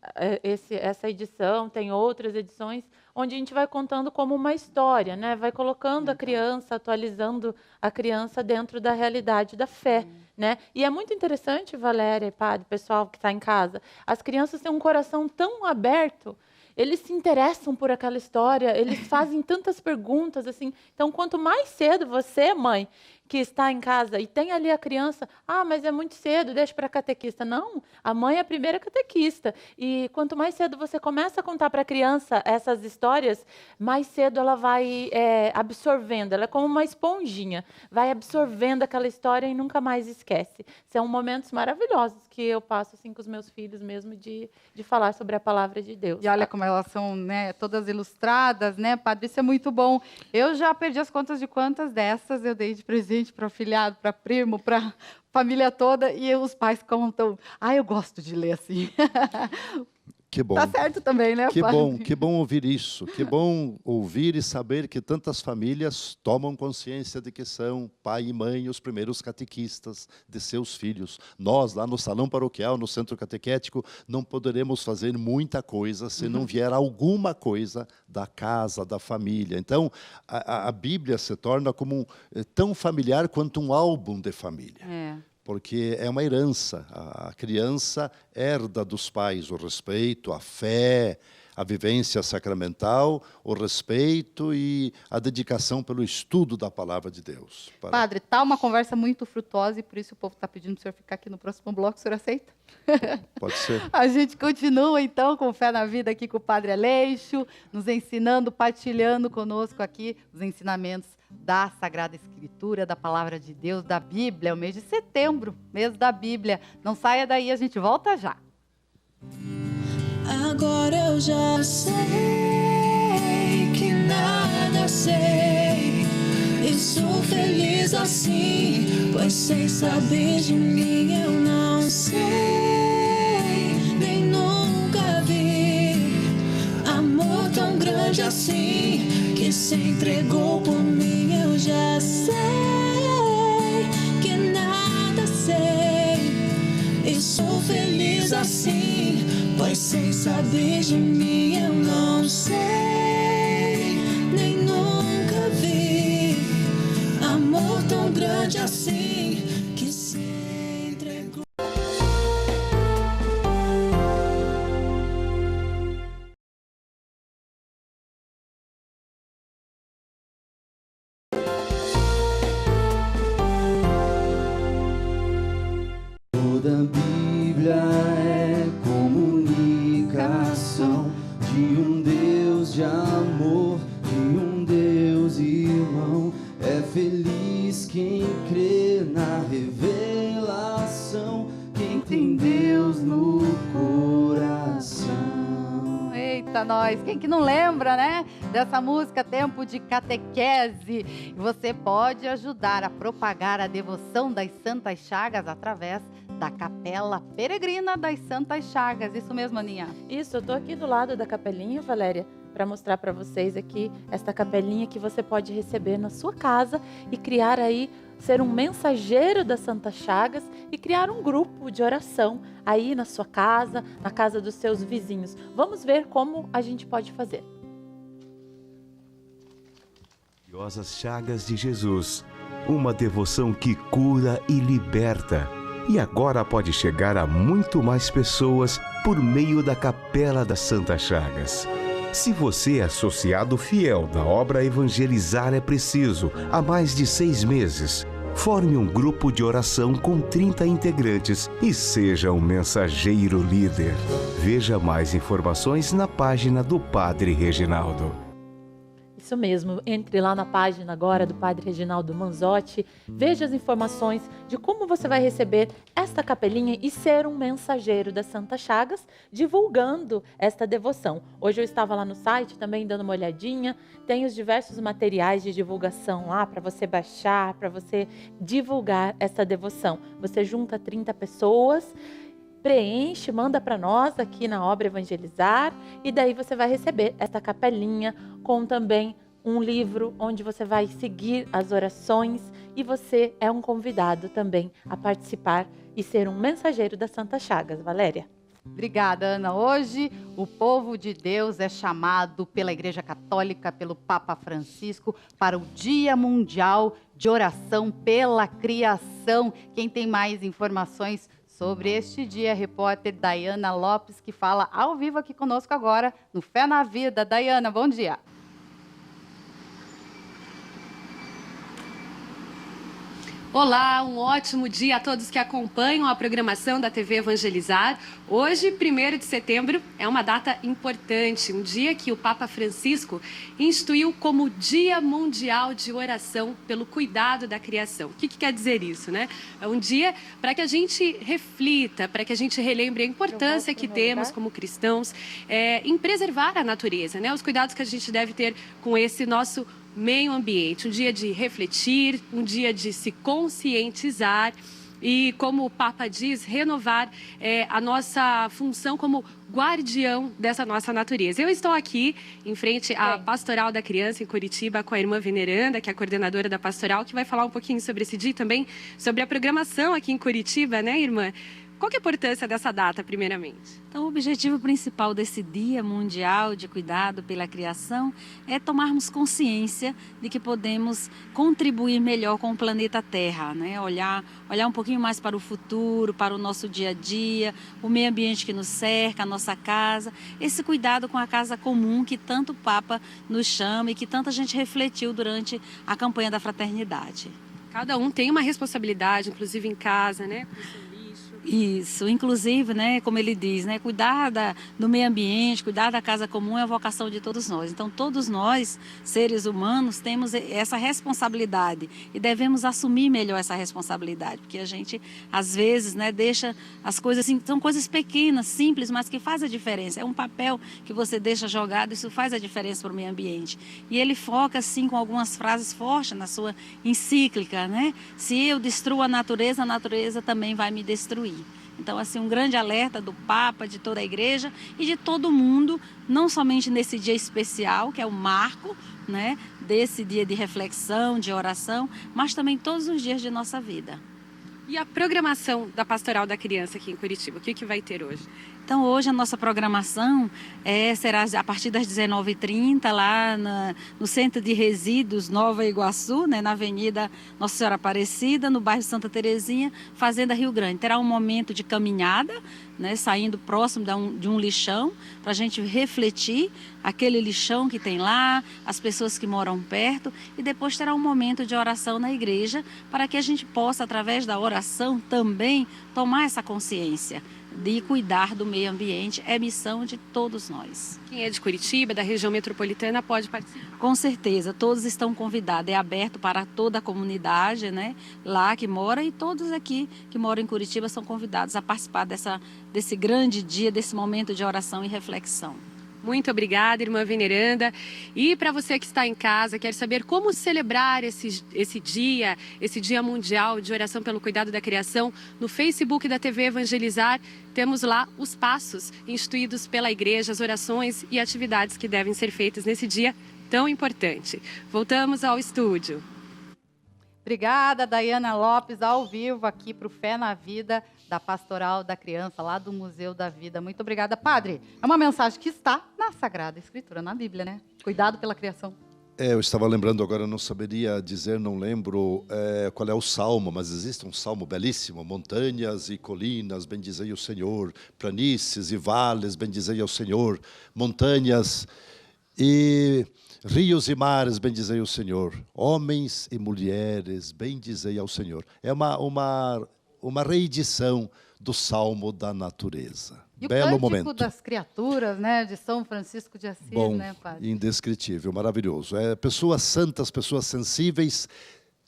C: essa edição, tem outras edições, onde a gente vai contando como uma história, né? Vai colocando a criança, atualizando a criança dentro da realidade da fé, né? E é muito interessante, Valéria e Padre, pessoal que está em casa, as crianças têm um coração tão aberto, eles se interessam por aquela história, eles fazem tantas perguntas, assim. Então, quanto mais cedo você, mãe, que está em casa e tem ali a criança, mas é muito cedo, deixa para a catequista. Não, a mãe é a primeira catequista. E quanto mais cedo você começa a contar para a criança essas histórias, mais cedo ela vai absorvendo. Ela é como uma esponjinha, vai absorvendo aquela história e nunca mais esquece. São momentos maravilhosos que eu passo assim, com os meus filhos mesmo, de falar sobre a palavra de Deus.
B: E olha como elas são, né, todas ilustradas, né, Padre? Isso é muito bom. Eu já perdi as contas de quantas dessas eu dei de presente para afilhado, para primo, para família toda, e os pais contam. Eu gosto de ler assim.
H: Que bom.
B: Tá certo também, né, Padre?
H: Que bom ouvir isso. Que bom ouvir e saber que tantas famílias tomam consciência de que são pai e mãe os primeiros catequistas de seus filhos. Nós, lá no salão paroquial, no centro catequético, não poderemos fazer muita coisa se não vier alguma coisa da casa, da família. Então, a Bíblia se torna como tão familiar quanto um álbum de família. Porque é uma herança. A criança herda dos pais o respeito, a fé, a vivência sacramental, o respeito e a dedicação pelo estudo da palavra de Deus.
B: Padre, tá uma conversa muito frutuosa e por isso o povo está pedindo para o senhor ficar aqui no próximo bloco. O senhor aceita?
H: Pode ser.
B: A gente continua, então, com Fé na Vida aqui com o Padre Aleixo, nos ensinando, partilhando conosco aqui os ensinamentos da Sagrada Escritura, da Palavra de Deus, da Bíblia, o mês de setembro, mês da Bíblia. Não saia daí, a gente volta já.
G: Agora eu já sei que nada sei e sou feliz assim, pois sem saber de mim eu não sei, nem nunca vi amor tão grande assim, que se entregou por mim. Eu já sei que nada sei e sou feliz assim, pois sem saber de mim eu não sei, nem nunca vi amor tão grande assim, que se entregou.
A: Toda a Bíblia é comunicação de um Deus de amor, de um Deus irmão. É feliz quem crê na revelação, quem tem Deus no coração.
B: Eita, nós! Quem que não lembra, né? Dessa música Tempo de Catequese. E você pode ajudar a propagar a devoção das Santas Chagas através da Capela Peregrina das Santas Chagas. Isso mesmo, Aninha?
C: Isso, eu tô aqui do lado da capelinha, Valéria, para mostrar para vocês aqui esta capelinha que você pode receber na sua casa e criar aí, ser um mensageiro das Santas Chagas e criar um grupo de oração aí na sua casa, na casa dos seus vizinhos. Vamos ver como a gente pode fazer.
I: Gloriosas Chagas de Jesus, uma devoção que cura e liberta. E agora pode chegar a muito mais pessoas por meio da Capela das Santas Chagas. Se você é associado fiel da obra Evangelizar é Preciso há mais de 6 meses, Forme um grupo de oração com 30 integrantes e seja um mensageiro líder. Veja mais informações na página do Padre Reginaldo.
C: Isso mesmo, entre lá na página agora do Padre Reginaldo Manzotti, veja as informações de como você vai receber esta capelinha e ser um mensageiro das Santas Chagas, divulgando esta devoção. Hoje eu estava lá no site também dando uma olhadinha, tem os diversos materiais de divulgação lá para você baixar, para você divulgar essa devoção. Você junta 30 pessoas, preenche, manda para nós aqui na Obra Evangelizar e daí você vai receber essa capelinha com também um livro onde você vai seguir as orações e você é um convidado também a participar e ser um mensageiro das Santas Chagas. Valéria.
B: Obrigada, Ana. Hoje o povo de Deus é chamado pela Igreja Católica, pelo Papa Francisco, para o Dia Mundial de Oração pela Criação. Quem tem mais informações sobre este dia, a repórter Dayana Lopes, que fala ao vivo aqui conosco agora no Fé na Vida. Dayana, bom dia.
J: Olá, um ótimo dia a todos que acompanham a programação da TV Evangelizar. Hoje, 1º de setembro, é uma data importante, um dia que o Papa Francisco instituiu como Dia Mundial de Oração pelo Cuidado da Criação. O que quer dizer isso, né? É um dia para que a gente reflita, para que a gente relembre a importância que temos como cristãos em preservar a natureza, né? Os cuidados que a gente deve ter com esse nosso meio ambiente, um dia de refletir, um dia de se conscientizar e, como o Papa diz, renovar a nossa função como guardião dessa nossa natureza. Eu estou aqui em frente à Pastoral da Criança em Curitiba com a irmã Veneranda, que é a coordenadora da pastoral, que vai falar um pouquinho sobre esse dia e também sobre a programação aqui em Curitiba, né, irmã? Qual que é a importância dessa data, primeiramente?
K: Então, o objetivo principal desse Dia Mundial de Cuidado pela Criação é tomarmos consciência de que podemos contribuir melhor com o planeta Terra, né? Olhar um pouquinho mais para o futuro, para o nosso dia a dia, o meio ambiente que nos cerca, a nossa casa, esse cuidado com a casa comum que tanto o Papa nos chama e que tanta gente refletiu durante a campanha da fraternidade.
J: Cada um tem uma responsabilidade, inclusive em casa, né?
K: Isso, inclusive, né, como ele diz, né, cuidar do meio ambiente, cuidar da casa comum é a vocação de todos nós. Então, todos nós, seres humanos, temos essa responsabilidade e devemos assumir melhor essa responsabilidade, porque a gente, às vezes, né, deixa as coisas assim, são coisas pequenas, simples, mas que fazem a diferença. É um papel que você deixa jogado, isso faz a diferença para o meio ambiente. E ele foca, assim, com algumas frases fortes na sua encíclica, né? Se eu destruo a natureza também vai me destruir. Então, assim, um grande alerta do Papa, de toda a Igreja e de todo mundo, não somente nesse dia especial, que é o marco, né, desse dia de reflexão, de oração, mas também todos os dias de nossa vida.
J: E a programação da Pastoral da Criança aqui em Curitiba, o que vai ter hoje?
K: Então, hoje a nossa programação será a partir das 19h30, lá no Centro de Resíduos Nova Iguaçu, né, na Avenida Nossa Senhora Aparecida, no bairro Santa Terezinha, Fazenda Rio Grande. Terá um momento de caminhada, né, saindo próximo de um lixão, para a gente refletir aquele lixão que tem lá, as pessoas que moram perto, e depois terá um momento de oração na igreja, para que a gente possa, através da oração, também tomar essa consciência de cuidar do meio ambiente. É missão de todos nós.
J: Quem é de Curitiba, da região metropolitana, pode participar?
K: Com certeza, todos estão convidados. É aberto para toda a comunidade, né, lá que mora, e todos aqui que moram em Curitiba são convidados a participar desse grande dia, desse momento de oração e reflexão.
J: Muito obrigada, irmã Veneranda. E para você que está em casa, quer saber como celebrar esse dia mundial de oração pelo cuidado da criação, no Facebook da TV Evangelizar, temos lá os passos instituídos pela igreja, as orações e atividades que devem ser feitas nesse dia tão importante. Voltamos ao estúdio.
B: Obrigada, Dayana Lopes, ao vivo aqui para o Fé na Vida da Pastoral da Criança, lá do Museu da Vida. Muito obrigada, Padre. É uma mensagem que está na Sagrada Escritura, na Bíblia, né? Cuidado pela criação.
H: Eu estava lembrando agora, não saberia dizer, não lembro qual é o salmo, mas existe um salmo belíssimo: montanhas e colinas, bendizei o Senhor; planícies e vales, bendizei ao Senhor; montanhas E rios e mares, bendizei o Senhor. Homens e mulheres, bendizei ao Senhor. É uma reedição do Salmo da Natureza.
B: E
H: Belo
B: o Cântico
H: momento.
B: das Criaturas, né, de São Francisco de Assis,
H: Bom,
B: né, padre?
H: indescritível, maravilhoso. Pessoas santas, pessoas sensíveis,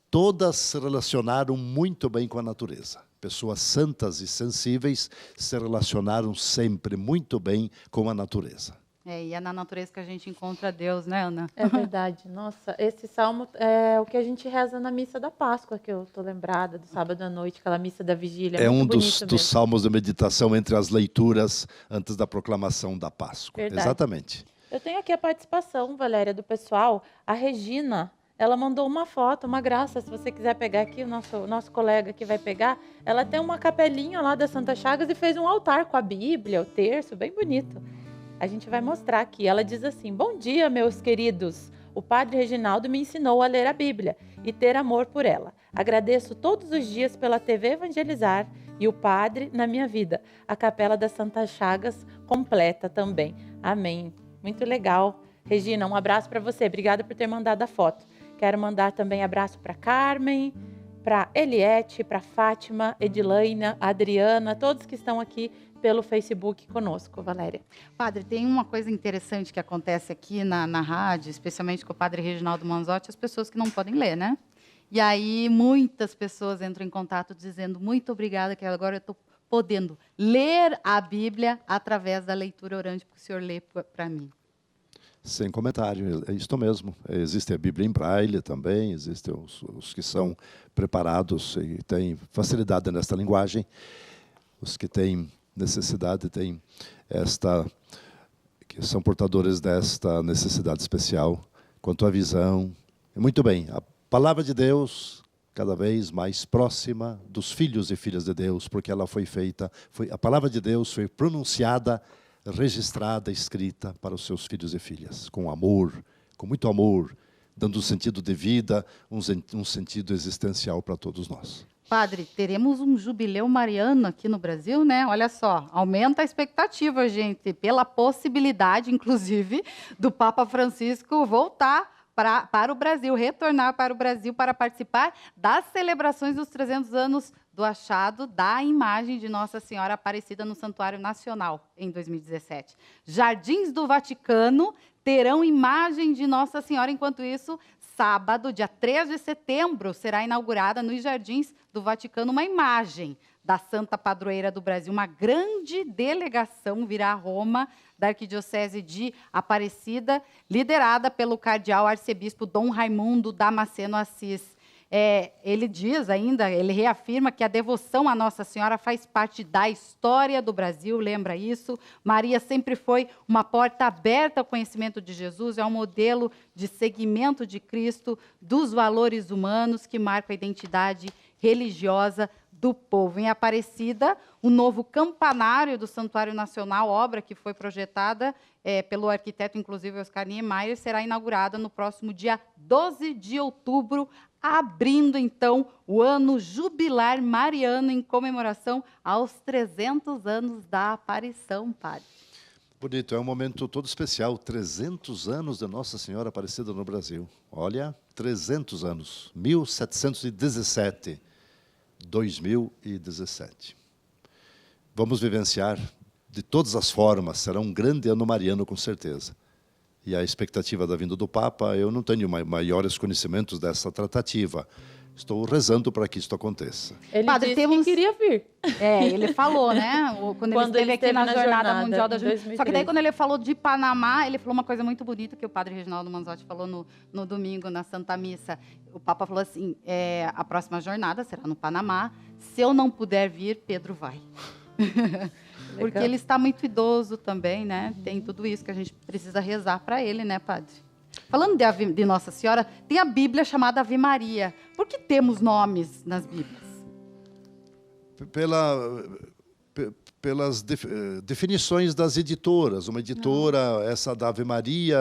H: todas se relacionaram muito bem com a natureza. Pessoas santas e sensíveis se relacionaram sempre muito bem com a natureza.
B: E é na natureza que a gente encontra Deus, né, Ana?
C: É verdade. Nossa, esse salmo é o que a gente reza na missa da Páscoa, que eu estou lembrada, do sábado à noite, aquela missa da vigília.
H: É um
C: muito
H: dos salmos de meditação entre as leituras antes da proclamação da Páscoa.
C: Verdade.
H: Exatamente.
C: Eu tenho aqui a participação, Valéria, do pessoal. A Regina, ela mandou uma foto, uma graça, se você quiser pegar aqui, o nosso colega que vai pegar. Ela tem uma capelinha lá da Santa Chagas e fez um altar com a Bíblia, o terço, bem bonito. A gente vai mostrar aqui. Ela diz assim: bom dia, meus queridos. O padre Reginaldo me ensinou a ler a Bíblia e ter amor por ela. Agradeço todos os dias pela TV Evangelizar e o padre na minha vida. A Capela da Santa Chagas completa também. Amém. Muito legal. Regina, um abraço para você. Obrigada por ter mandado a foto. Quero mandar também abraço para Carmen, para Eliette, para Fátima, Edilaina, Adriana, todos que estão aqui pelo Facebook conosco, Valéria.
B: Padre, tem uma coisa interessante que acontece aqui na rádio, especialmente com o padre Reginaldo Manzotti, as pessoas que não podem ler, né? E aí muitas pessoas entram em contato dizendo muito obrigada, que agora eu estou podendo ler a Bíblia através da leitura orante, porque o senhor lê para mim.
H: Sem comentário, é isto mesmo. Existe a Bíblia em braille também, existem os que são preparados e têm facilidade nesta linguagem, os que têm necessidade têm que são portadores desta necessidade especial quanto à visão. Muito bem, a palavra de Deus cada vez mais próxima dos filhos e filhas de Deus, porque ela foi feita, a palavra de Deus foi pronunciada, registrada, escrita para os seus filhos e filhas, com amor, com muito amor, dando um sentido de vida, um sentido existencial para todos nós.
B: Padre, teremos um jubileu mariano aqui no Brasil, né? Olha só, aumenta a expectativa, gente, pela possibilidade, inclusive, do Papa Francisco voltar para o Brasil, retornar para o Brasil para participar das celebrações dos 300 anos do achado da imagem de Nossa Senhora Aparecida no Santuário Nacional, em 2017. Jardins do Vaticano terão imagem de Nossa Senhora, enquanto isso, sábado, dia 3 de setembro, será inaugurada nos Jardins do Vaticano uma imagem da Santa Padroeira do Brasil. Uma grande delegação virá a Roma, da Arquidiocese de Aparecida, liderada pelo cardeal arcebispo Dom Raimundo Damasceno Assis. Ele diz ainda, ele reafirma que a devoção à Nossa Senhora faz parte da história do Brasil, lembra isso? Maria sempre foi uma porta aberta ao conhecimento de Jesus, é um modelo de seguimento de Cristo, dos valores humanos que marcam a identidade religiosa do povo. Em Aparecida, o novo campanário do Santuário Nacional, obra que foi projetada pelo arquiteto, inclusive, Oscar Niemeyer, será inaugurada no próximo dia 12 de outubro, abrindo, então, o ano jubilar mariano em comemoração aos 300 anos da aparição, padre.
H: Bonito, é um momento todo especial, 300 anos de Nossa Senhora Aparecida no Brasil. Olha, 300 anos, 1717, 2017. Vamos vivenciar de todas as formas, será um grande ano mariano, com certeza. E a expectativa da vinda do Papa, eu não tenho maiores conhecimentos dessa tratativa. Estou rezando para que isso aconteça.
C: Ele disse que queria vir.
B: Ele falou, né? Quando ele esteve aqui na Jornada Mundial da Juventude. Só que daí, quando ele falou de Panamá, ele falou uma coisa muito bonita que o padre Reginaldo Manzotti falou no domingo, na Santa Missa. O Papa falou assim, a próxima jornada será no Panamá. Se eu não puder vir, Pedro vai. Porque ele está muito idoso também, né? Tem tudo isso que a gente precisa rezar para ele, né, padre? Falando de Nossa Senhora, tem a Bíblia chamada Ave Maria. Por que temos nomes nas Bíblias?
H: Pelas definições das editoras. Uma editora, essa da Ave Maria,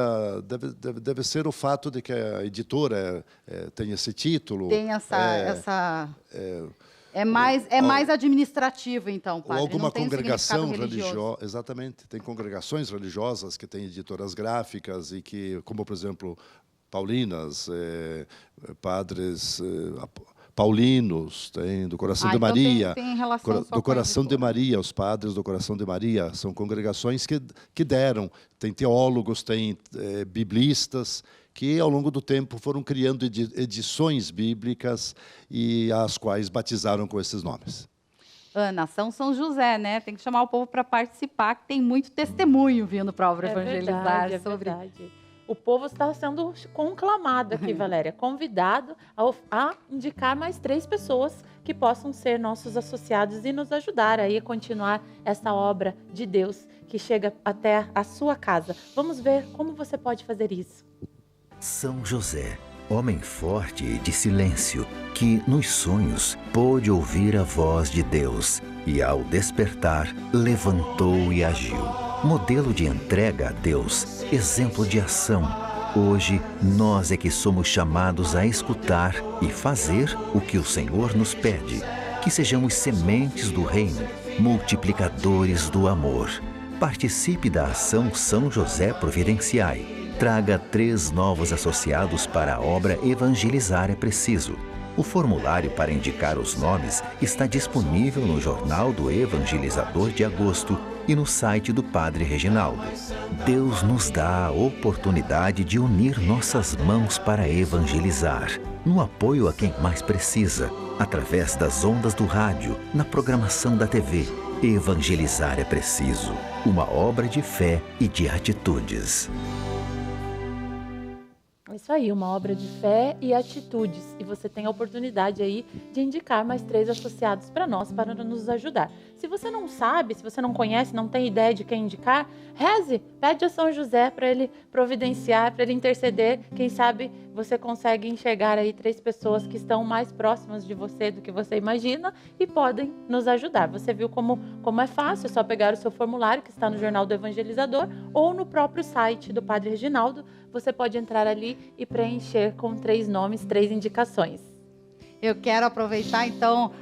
H: deve ser o fato de que a editora tem esse título.
B: Tem essa... É mais administrativo, então, padre.
H: Ou alguma
B: não tem
H: congregação
B: religiosa.
H: Exatamente. Tem congregações religiosas que têm editoras gráficas e que, como por exemplo, Paulinas, padres paulinos, tem do Coração de
B: então
H: Maria,
B: tem relação
H: do Coração de Maria, os padres do Coração de Maria, são congregações que deram, tem teólogos, tem biblistas, que ao longo do tempo foram criando edições bíblicas e as quais batizaram com esses nomes.
B: Ana, São José, né? Tem que chamar o povo para participar, que tem muito testemunho vindo para a obra evangelizar sobre.
C: Verdade. O povo está sendo conclamado aqui, Valéria, convidado a indicar mais 3 pessoas que possam ser nossos associados e nos ajudar aí a continuar essa obra de Deus que chega até a sua casa. Vamos ver como você pode fazer isso.
L: São José, homem forte e de silêncio, que nos sonhos pôde ouvir a voz de Deus e ao despertar levantou e agiu. Modelo de entrega a Deus, exemplo de ação. Hoje, nós é que somos chamados a escutar e fazer o que o Senhor nos pede. Que sejamos sementes do reino, multiplicadores do amor. Participe da ação São José Providenciai. Traga 3 novos associados para a obra Evangelizar é Preciso. O formulário para indicar os nomes está disponível no Jornal do Evangelizador de agosto e no site do Padre Reginaldo. Deus nos dá a oportunidade de unir nossas mãos para evangelizar, no apoio a quem mais precisa, através das ondas do rádio, na programação da TV. Evangelizar é Preciso, uma obra de fé e de atitudes.
C: É isso aí, uma obra de fé e atitudes. E você tem a oportunidade aí de indicar mais 3 associados para nós, para nos ajudar. Se você não sabe, se você não conhece, não tem ideia de quem indicar, reze, pede a São José para ele providenciar, para ele interceder. Quem sabe você consegue enxergar aí 3 pessoas que estão mais próximas de você do que você imagina e podem nos ajudar. Você viu como é fácil, é só pegar o seu formulário que está no Jornal do Evangelizador ou no próprio site do Padre Reginaldo. Você pode entrar ali e preencher com 3 nomes, 3 indicações.
B: Eu quero aproveitar, então,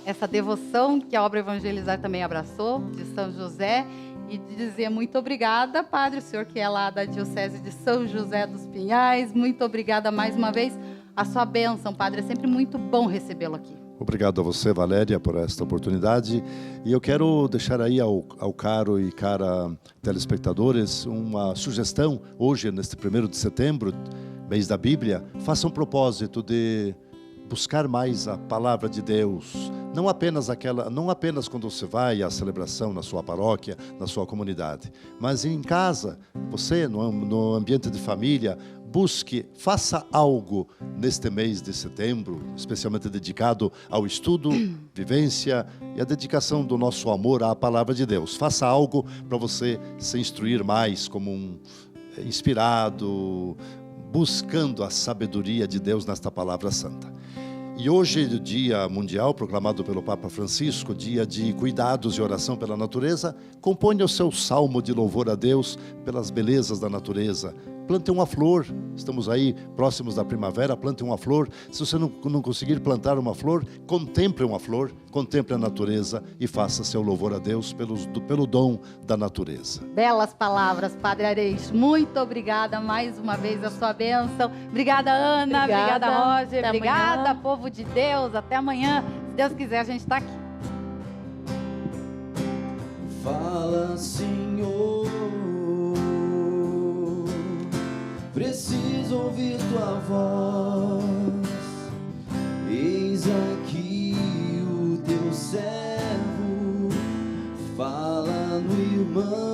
B: essa devoção que a obra Evangelizar também abraçou, de São José, e dizer muito obrigada, Padre, o senhor que é lá da Diocese de São José dos Pinhais. Muito obrigada mais uma vez. A sua bênção, Padre, é sempre muito bom recebê-lo aqui.
H: Obrigado a você, Valéria, por esta oportunidade. E eu quero deixar aí ao caro e cara telespectadores uma sugestão. Hoje, neste 1º de setembro, mês da Bíblia, faça um propósito de buscar mais a palavra de Deus. Não apenas quando você vai à celebração na sua paróquia, na sua comunidade, mas em casa, você, no ambiente de família, faça algo neste mês de setembro, especialmente dedicado ao estudo, vivência e a dedicação do nosso amor à palavra de Deus. Faça algo para você se instruir mais como inspirado, buscando a sabedoria de Deus nesta palavra santa. E hoje, o Dia Mundial, proclamado pelo Papa Francisco, dia de cuidados e oração pela natureza, componha o seu salmo de louvor a Deus pelas belezas da natureza. Plante uma flor, estamos aí próximos da primavera, plante uma flor. Se você não conseguir plantar uma flor, contemple uma flor, contemple a natureza e faça seu louvor a Deus pelo dom da natureza.
B: Belas palavras, Padre Areis. Muito obrigada mais uma vez a sua bênção. Obrigada, Ana. Obrigada, Roger.
C: Até
B: obrigada,
C: amanhã.
B: povo de Deus. Até amanhã. Se Deus quiser, a gente está aqui.
A: Fala, Senhor, preciso ouvir tua voz. Eis aqui o teu servo, fala no irmão.